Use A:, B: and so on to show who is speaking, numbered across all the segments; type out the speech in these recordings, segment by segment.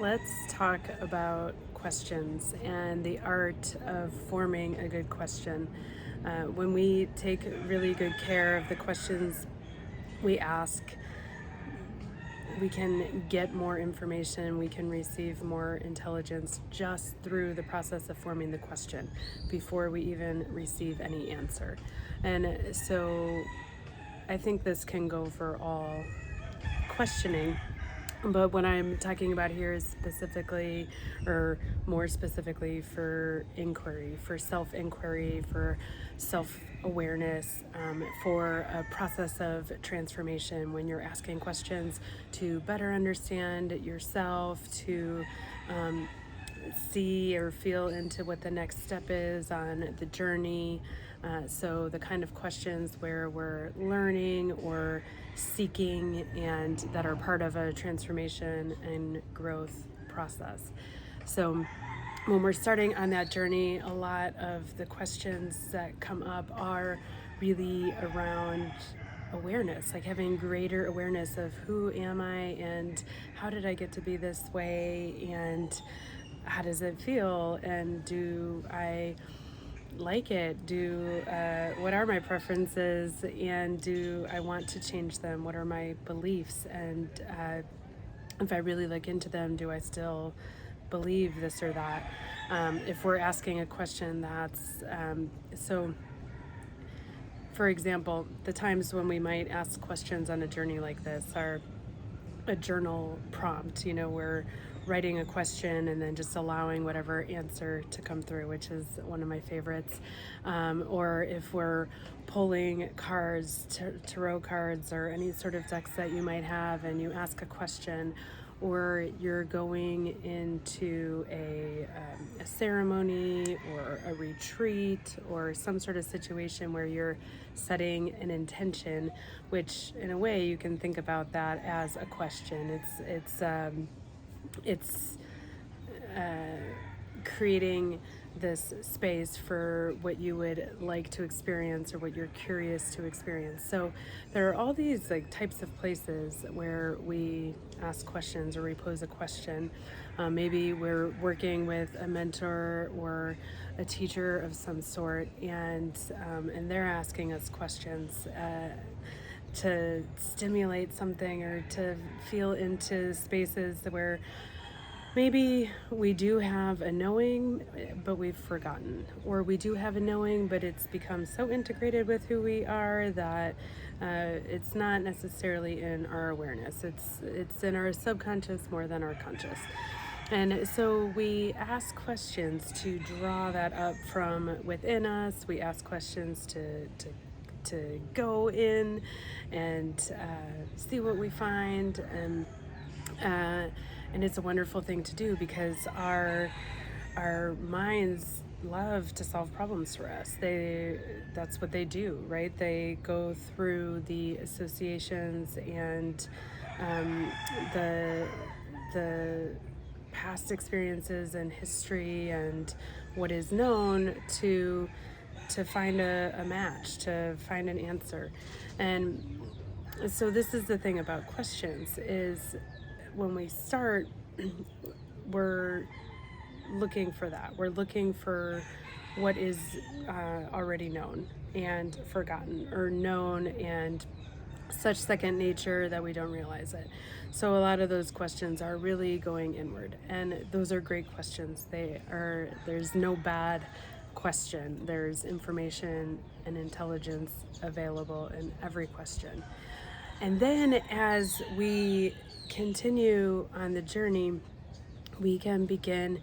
A: Let's talk about questions and the art of forming a good question. When we take really good care of the questions we ask, we can get more information, we can receive more intelligence just through the process of forming the question before we even receive any answer. And so I think this can go for all questioning. But what I'm talking about here is specifically, or more specifically, for inquiry, for self inquiry, for self awareness, for a process of transformation when you're asking questions to better understand yourself, to see or feel into what the next step is on the journey. So, the kind of questions where we're learning or seeking and that are part of a transformation and growth process. So, when we're starting on that journey, a lot of the questions that come up are really around awareness, like having greater awareness of who am I and how did I get to be this way and how does it feel and do I like it? Do what are my preferences and do I want to change them? What are my beliefs? And if I really look into them, do I still believe this or that? If we're asking a question that's so. For example, the times when we might ask questions on a journey like this are a journal prompt. We're writing a question and then just allowing whatever answer to come through, which is one of my favorites. Or if we're pulling cards, tarot cards, or any sort of decks that you might have, and you ask a question, or you're going into a ceremony or a retreat or some sort of situation where you're setting an intention, which in a way you can think about that as a question. It's creating this space for what you would like to experience or what you're curious to experience. So there are all these like types of places where we ask questions or we pose a question. Maybe we're working with a mentor or a teacher of some sort, and they're asking us questions. To stimulate something or to feel into spaces where maybe we do have a knowing, but we've forgotten. Or we do have a knowing, but it's become so integrated with who we are that it's not necessarily in our awareness. It's in our subconscious more than our conscious. And so we ask questions to draw that up from within us. We ask questions to go in and see what we find, and it's a wonderful thing to do because our minds love to solve problems for us. That's what they do, right? They go through the associations and the past experiences and history and what is known to find a match, to find an answer. And so this is the thing about questions is when we start, we're looking for that. We're looking for what is already known and forgotten, or known and such second nature that we don't realize it. So a lot of those questions are really going inward, and those are great questions. There's no bad question. There's information and intelligence available in every question. And then as we continue on the journey, we can begin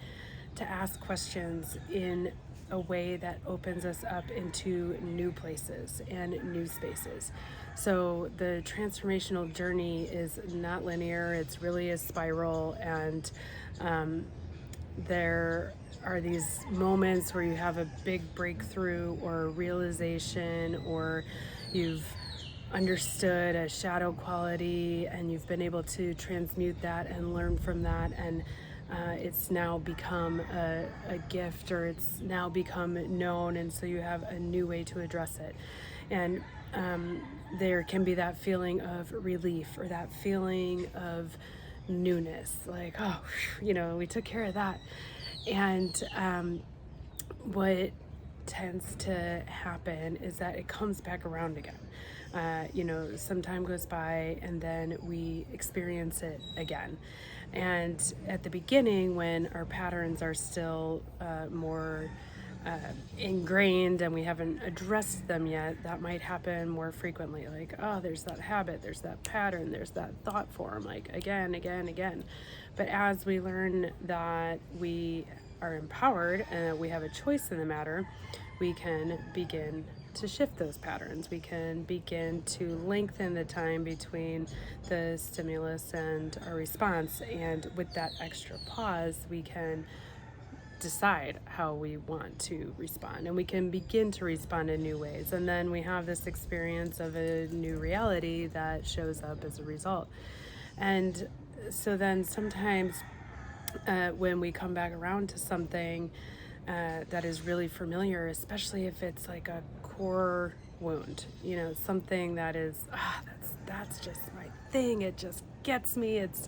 A: to ask questions in a way that opens us up into new places and new spaces. So the transformational journey is not linear, it's really a spiral, and there are these moments where you have a big breakthrough or a realization, or you've understood a shadow quality and you've been able to transmute that and learn from that, and it's now become a gift, or it's now become known, and so you have a new way to address it. And there can be that feeling of relief or that feeling of newness, like, oh, we took care of that. And what tends to happen is that it comes back around again. Some time goes by and then we experience it again. And at the beginning, when our patterns are still more ingrained and we haven't addressed them yet, that might happen more frequently. Like, oh, there's that habit, there's that pattern, there's that thought form, like again, again, again. But as we learn that we are empowered and that we have a choice in the matter, we can begin to shift those patterns. We can begin to lengthen the time between the stimulus and our response. And with that extra pause, we can decide how we want to respond, and we can begin to respond in new ways. And then we have this experience of a new reality that shows up as a result. And so then sometimes when we come back around to something that is really familiar, especially if it's like a core wound, something that is, that's just my thing. It just gets me. It's,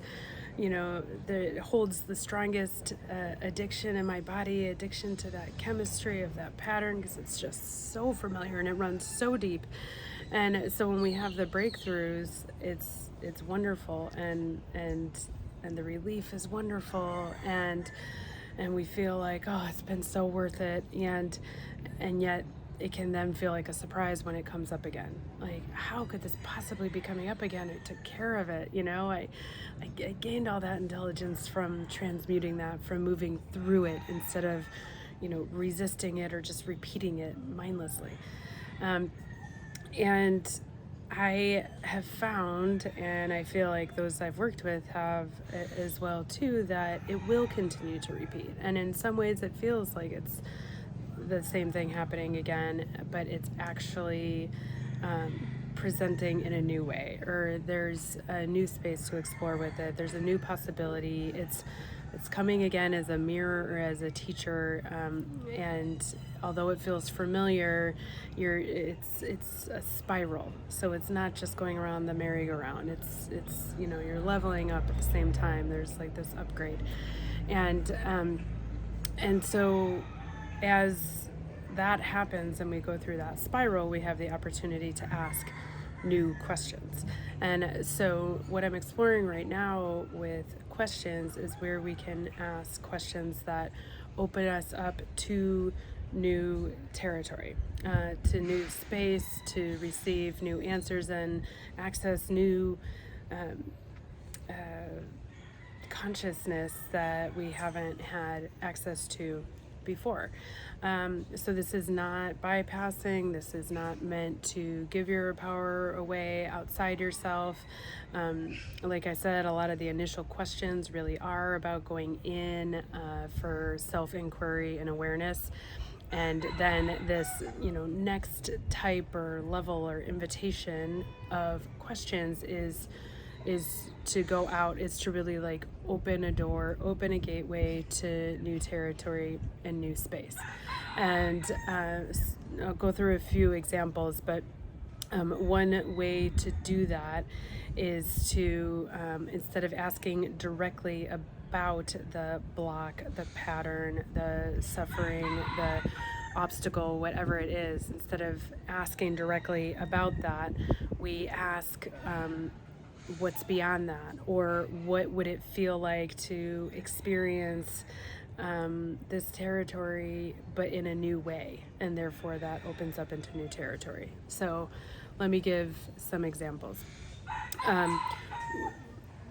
A: it holds the strongest addiction in my body, addiction to that chemistry of that pattern, because it's just so familiar and it runs so deep. And so when we have the breakthroughs, it's wonderful, and the relief is wonderful, and we feel like, oh, it's been so worth it, and yet it can then feel like a surprise when it comes up again. Like, how could this possibly be coming up again? I took care of it, I gained all that intelligence from transmuting that, from moving through it instead of, resisting it or just repeating it mindlessly. And I have found, and I feel like those I've worked with have as well too, that it will continue to repeat. And in some ways it feels like it's the same thing happening again, but it's actually presenting in a new way, or there's a new space to explore with it. There's a new possibility. It's coming again as a mirror or as a teacher, and although it feels familiar, it's a spiral. So it's not just going around the merry-go-round. It's you're leveling up at the same time. There's like this upgrade, and so as that happens and we go through that spiral, we have the opportunity to ask new questions. And so what I'm exploring right now with questions is where we can ask questions that open us up to new territory, to new space, to receive new answers and access new consciousness that we haven't had access to before. So this is not bypassing. This is not meant to give your power away outside yourself. Like I said, a lot of the initial questions really are about going in for self-inquiry and awareness. And then this, next type or level or invitation of questions is to go out, is to really like open a door, open a gateway to new territory and new space. And I'll go through a few examples, but one way to do that is to, instead of asking directly about the block, the pattern, the suffering, the obstacle, whatever it is, instead of asking directly about that, we ask, what's beyond that, or what would it feel like to experience this territory but in a new way, and therefore that opens up into new territory. So let me give some examples.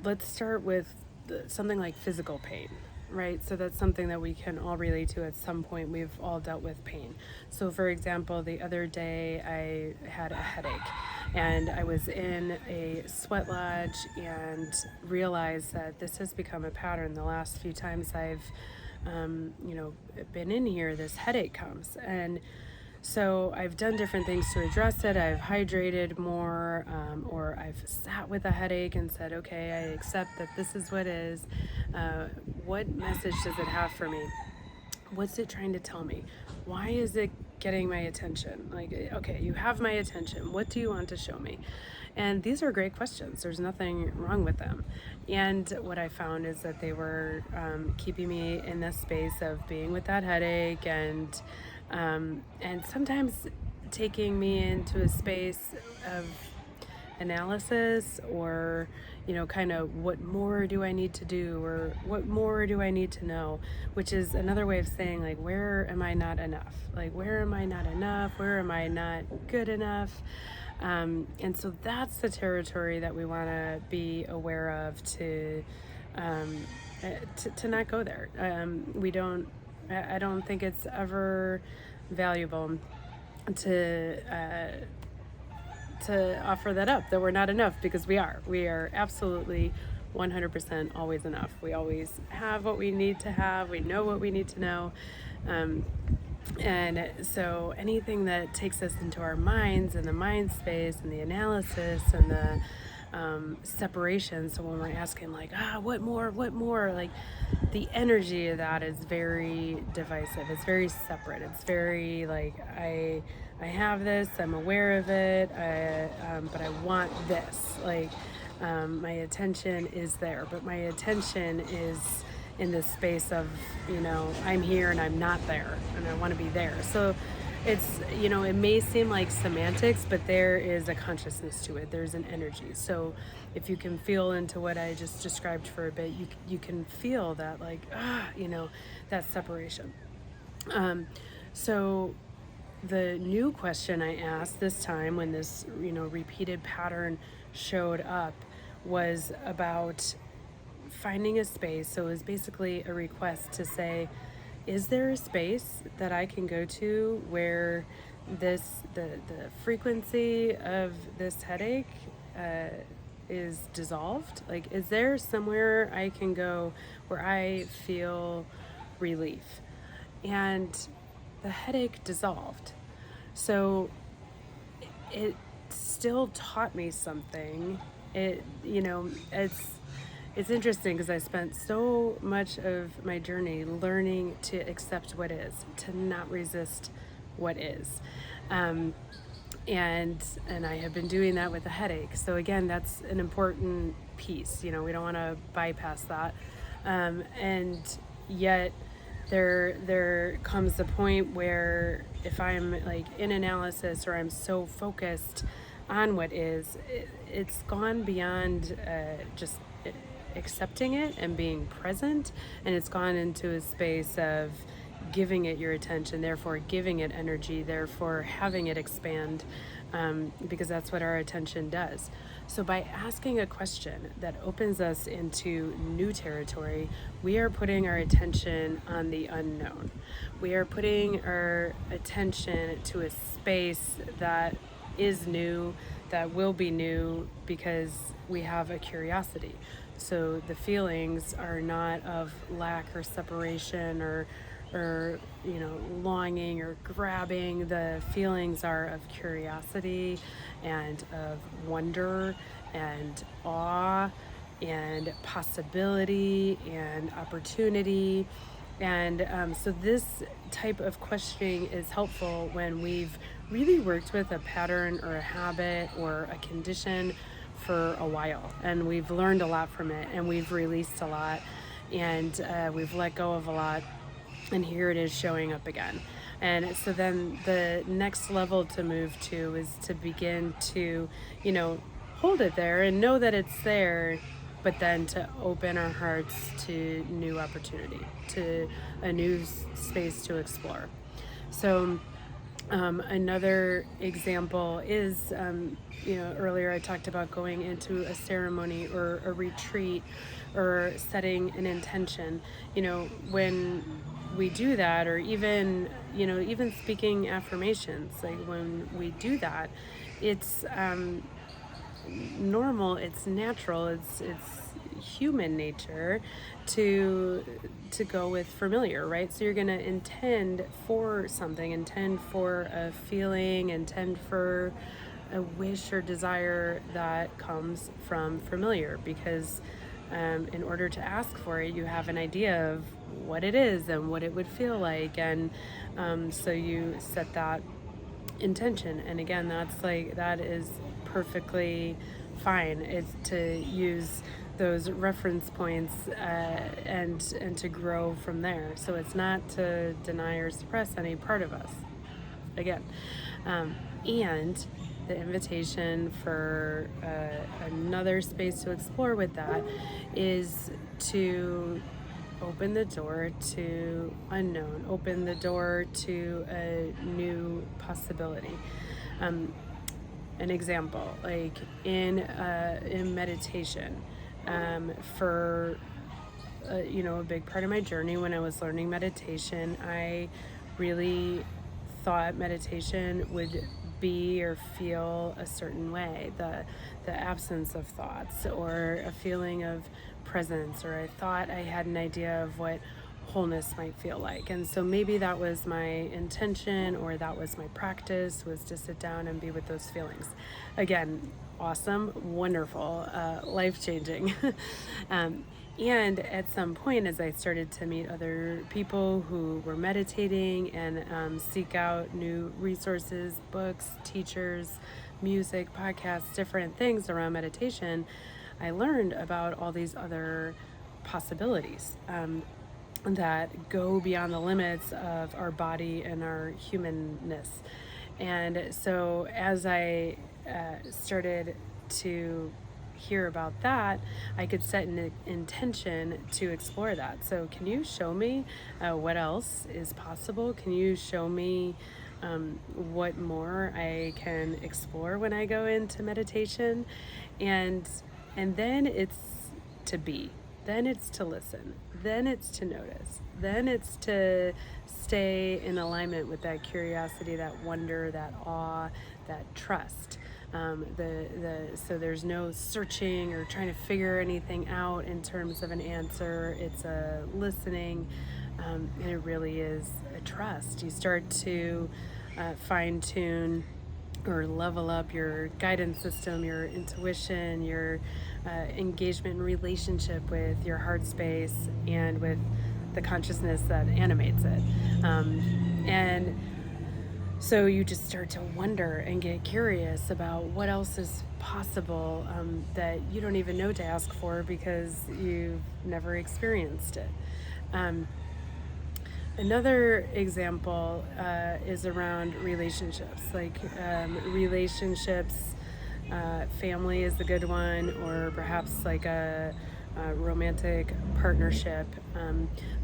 A: Let's start with something like physical pain, right? So that's something that we can all relate to at some point. We've all dealt with pain. So for example, the other day I had a headache, and I was in a sweat lodge and realized that this has become a pattern. The last few times I've been in here, this headache comes. And so I've done different things to address it. I've hydrated more, or I've sat with a headache and said, okay, I accept that this is what is. What message does it have for me? What's it trying to tell me? Why is it getting my attention. Like, okay, you have my attention. What do you want to show me? And these are great questions. There's nothing wrong with them. And what I found is that they were keeping me in this space of being with that headache, and sometimes taking me into a space of analysis, or kind of, what more do I need to do, or what more do I need to know, which is another way of saying, like, where am I not enough? Like, where am I not enough? Where am I not good enough? And so that's the territory that we want to be aware of, to not go there. I don't think it's ever valuable to offer that up, that we're not enough, because we are absolutely 100% always enough. We always have what we need to have. We know what we need to know. And so anything that takes us into our minds and the mind space and the analysis and the separation. So when we're asking, like, what more, like, the energy of that is very divisive. It's very separate. It's very like, I have this, I'm aware of it, but I want this. Like, my attention is there, but my attention is in this space of, I'm here and I'm not there, and I want to be there. So it's, it may seem like semantics, but there is a consciousness to it. There's an energy. So if you can feel into what I just described for a bit, you can feel that, like, that separation. So the new question I asked this time, when this, repeated pattern showed up, was about finding a space. So it was basically a request to say, is there a space that I can go to where the frequency of this headache is dissolved? Like, is there somewhere I can go where I feel relief? And the headache dissolved. So it still taught me something. It's interesting, because I spent so much of my journey learning to accept what is, to not resist what is. And I have been doing that with a headache. So again, that's an important piece. We don't want to bypass that. And yet there comes a point where, if I'm like in analysis, or I'm so focused on what is, it's gone beyond just accepting it and being present, and it's gone into a space of giving it your attention, therefore giving it energy, therefore having it expand, because that's what our attention does. So by asking a question that opens us into new territory, we are putting our attention on the unknown. We are putting our attention to a space that is new, that will be new, because we have a curiosity. So the feelings are not of lack or separation or longing or grabbing. The feelings are of curiosity and of wonder and awe and possibility and opportunity. And so this type of questioning is helpful when we've really worked with a pattern or a habit or a condition for a while, and we've learned a lot from it, and we've released a lot, and we've let go of a lot, and here it is showing up again. And so then the next level to move to is to begin to, hold it there and know that it's there, but then to open our hearts to new opportunity, to a new space to explore. So another example is, earlier I talked about going into a ceremony or a retreat or setting an intention. When we do that, or even speaking affirmations, like when we do that, it's normal, it's natural, it's human nature to go with familiar, right? So you're going to intend for something, intend for a feeling, intend for a wish or desire that comes from familiar, because in order to ask for it, you have an idea of what it is and what it would feel like. And so you set that intention. And again, that is perfectly fine. It's to use those reference points and to grow from there. So it's not to deny or suppress any part of us. Again, and the invitation for another space to explore with that is to open the door to unknown, open the door to a new possibility. An example, like in meditation, for a big part of my journey when I was learning meditation, I really thought meditation would be or feel a certain way, the absence of thoughts or a feeling of presence, or I thought I had an idea of what wholeness might feel like. And so maybe that was my intention, or that was my practice, was to sit down and be with those feelings. Again, awesome, wonderful, life-changing. And at some point, as I started to meet other people who were meditating and seek out new resources, books, teachers, music, podcasts, different things around meditation, I learned about all these other possibilities that go beyond the limits of our body and our humanness. And so as I started to hear about that, I could set an intention to explore that. So can you show me what else is possible? Can you show me what more I can explore when I go into meditation? And then it's to be, then it's to listen, then it's to notice, then it's to stay in alignment with that curiosity, that wonder, that awe, that trust. So there's no searching or trying to figure anything out in terms of an answer. It's a listening, and it really is a trust. You start to fine tune or level up your guidance system, your intuition, your engagement and relationship with your heart space and with the consciousness that animates it. And so you just start to wonder and get curious about what else is possible that you don't even know to ask for because you've never experienced it. Another example is around relationships, family is a good one, or perhaps like a romantic partnership.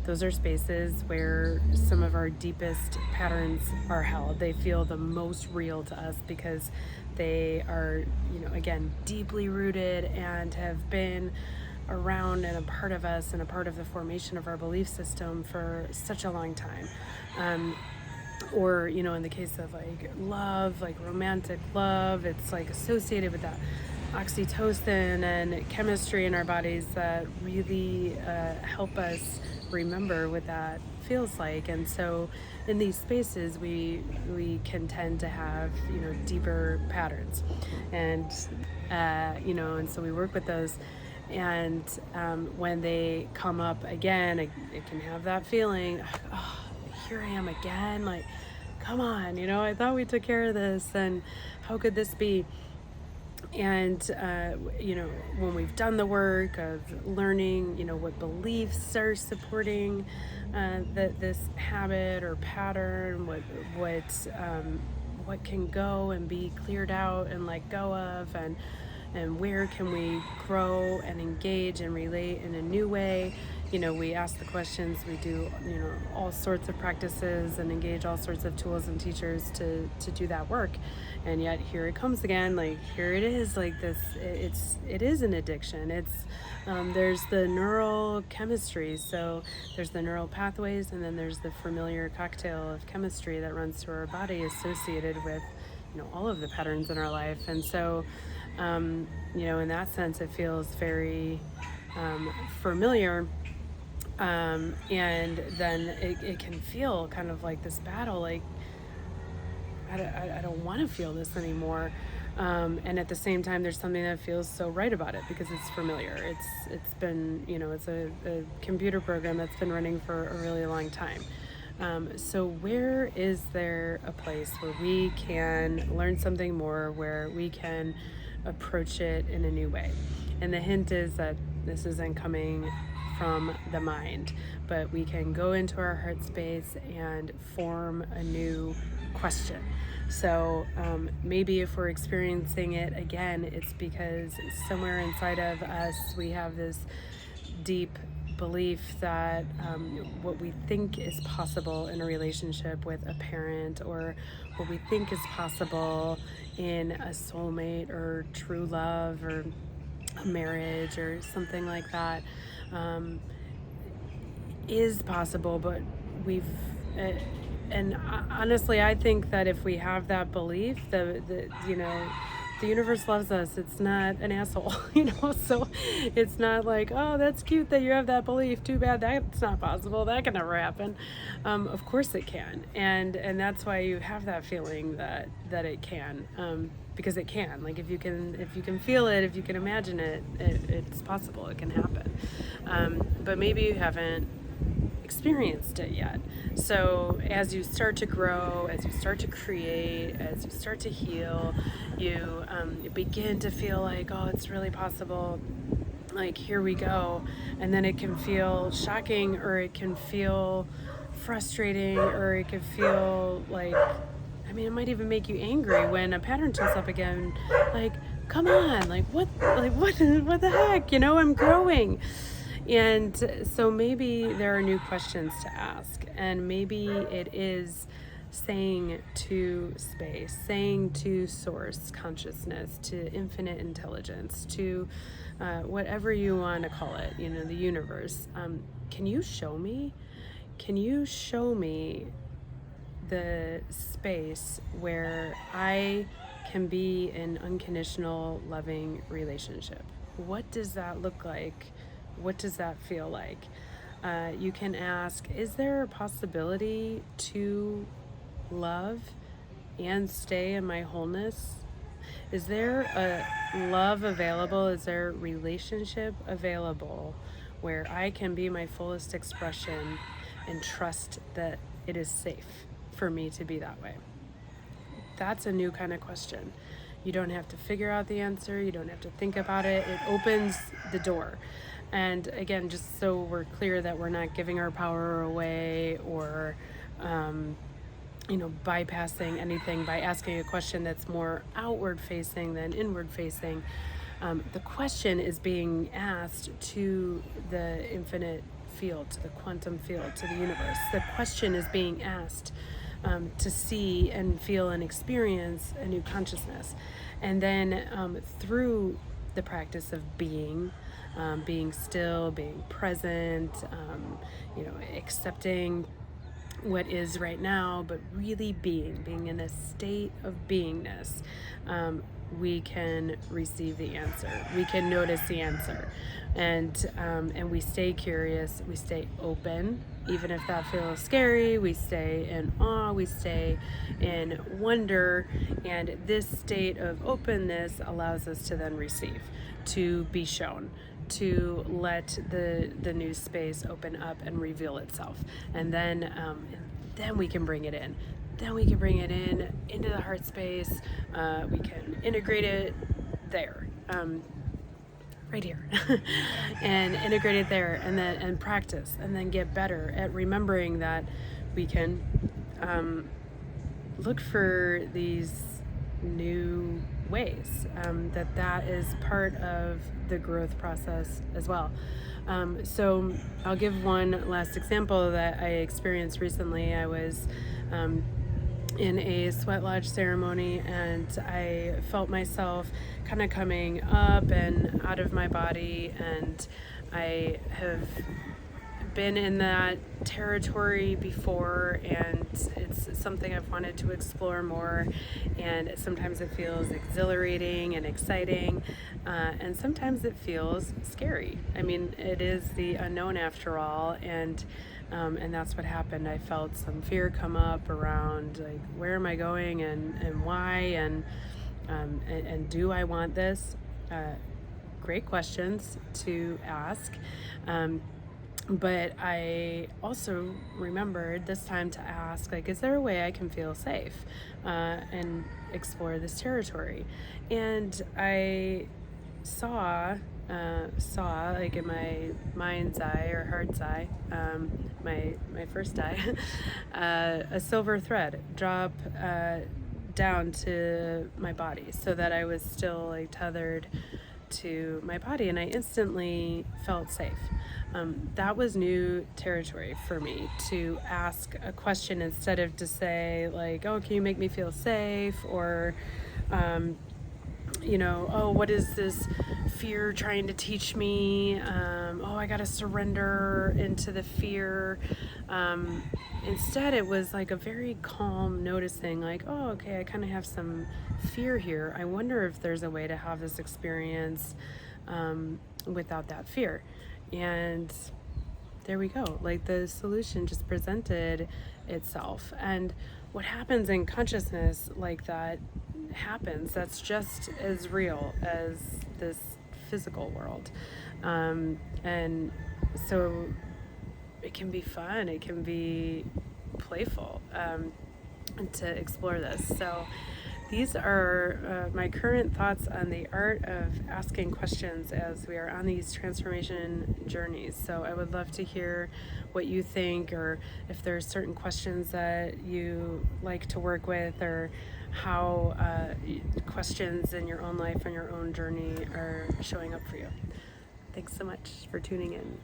A: Those are spaces where some of our deepest patterns are held. They feel the most real to us because they are, again, deeply rooted and have been around and a part of us and a part of the formation of our belief system for such a long time. Or, in the case of love, romantic love, it's associated with that oxytocin and chemistry in our bodies that really help us remember what that feels like. And so in these spaces we can tend to have deeper patterns, and and so we work with those. And when they come up again, it can have that feeling, oh, here I am again, come on, I thought we took care of this, and how could this be? And when we've done the work of learning what beliefs are supporting this habit or pattern, what can go and be cleared out and let go of, and where can we grow and engage and relate in a new way. We ask the questions, we do all sorts of practices and engage all sorts of tools and teachers to do that work. And yet here it comes again, here it is, it is an addiction. It's there's the neural chemistry, so there's the neural pathways, and then there's the familiar cocktail of chemistry that runs through our body associated with all of the patterns in our life. And so in that sense it feels very familiar. And then it can feel kind of like this battle, I don't want to feel this anymore. And at the same time, there's something that feels so right about it because it's familiar. It's been, it's a computer program that's been running for a really long time. So where is there a place where we can learn something more, where we can approach it in a new way? And the hint is that this isn't coming from the mind, but we can go into our heart space and form a new question. So maybe if we're experiencing it again, it's because somewhere inside of us we have this deep belief that what we think is possible in a relationship with a parent, or what we think is possible in a soulmate or true love or a marriage or something like that, is possible, but we've and honestly, I think that if we have that belief, the universe loves us. It's not an asshole, so it's not like, oh, that's cute that you have that belief, too bad that's not possible, that can never happen. Of course it can, and that's why you have that feeling that it can, because it can. Like if you can feel it, if you can imagine it, it's possible, it can happen. But maybe you haven't experienced it yet. So as you start to grow, as you start to create, as you start to heal, you begin to feel like, oh, it's really possible, like here we go. And then it can feel shocking, or it can feel frustrating, or it can feel like, it might even make you angry when a pattern shows up again. Like, come on, what the heck, I'm growing. And so maybe there are new questions to ask, and maybe it is saying to space, saying to source consciousness, to infinite intelligence, to whatever you want to call it, the universe. Can you show me? Can you show me the space where I can be in unconditional, loving relationship? What does that look like? What does that feel like? You can ask, is there a possibility to love and stay in my wholeness? Is there a love available? Is there a relationship available where I can be my fullest expression and trust that it is safe for me to be that way? That's a new kind of question. You don't have to figure out the answer. You don't have to think about it. It opens the door. And again, just so we're clear that we're not giving our power away, or bypassing anything by asking a question that's more outward facing than inward facing. The question is being asked to the infinite field, to the quantum field, to the universe. The question is being asked to see and feel and experience a new consciousness. And then through the practice of being still, being present, accepting what is right now, but really being in a state of beingness, we can receive the answer. We can notice the answer, and we stay curious. We stay open, even if that feels scary. We stay in awe. We stay in wonder, and this state of openness allows us to then receive, to be shown, to let the new space open up and reveal itself, and then we can bring it in. Then we can bring it in into the heart space. We can integrate it there, right here, and integrate it there, and practice, and then get better at remembering that we can look for these new ways, that is part of the growth process as well. So I'll give one last example that I experienced recently. I was in a sweat lodge ceremony, and I felt myself kind of coming up and out of my body, and I have been in that territory before, and it's something I've wanted to explore more, and sometimes it feels exhilarating and exciting, and sometimes it feels scary. It is the unknown after all, and that's what happened. I felt some fear come up around, like, where am I going, and why, and And do I want this? Great questions to ask. But I also remembered this time to ask, like, is there a way I can feel safe and explore this territory? And I saw like in my mind's eye or heart's eye, my first eye, a silver thread drop down to my body, so that I was still like tethered to my body, and I instantly felt safe. That was new territory for me, to ask a question instead of to say like, oh, can you make me feel safe? Or oh, what is this fear trying to teach me? Oh, I gotta surrender into the fear. Instead, it was like a very calm noticing, like, oh, okay, I kind of have some fear here. I wonder if there's a way to have this experience without that fear. And there we go. Like, the solution just presented itself. And what happens in consciousness like that happens, that's just as real as this physical world. And so it can be fun, it can be playful to explore this. So these are my current thoughts on the art of asking questions as we are on these transformation journeys. So I would love to hear what you think, or if there's certain questions that you like to work with, or how questions in your own life and your own journey are showing up for you. Thanks so much for tuning in.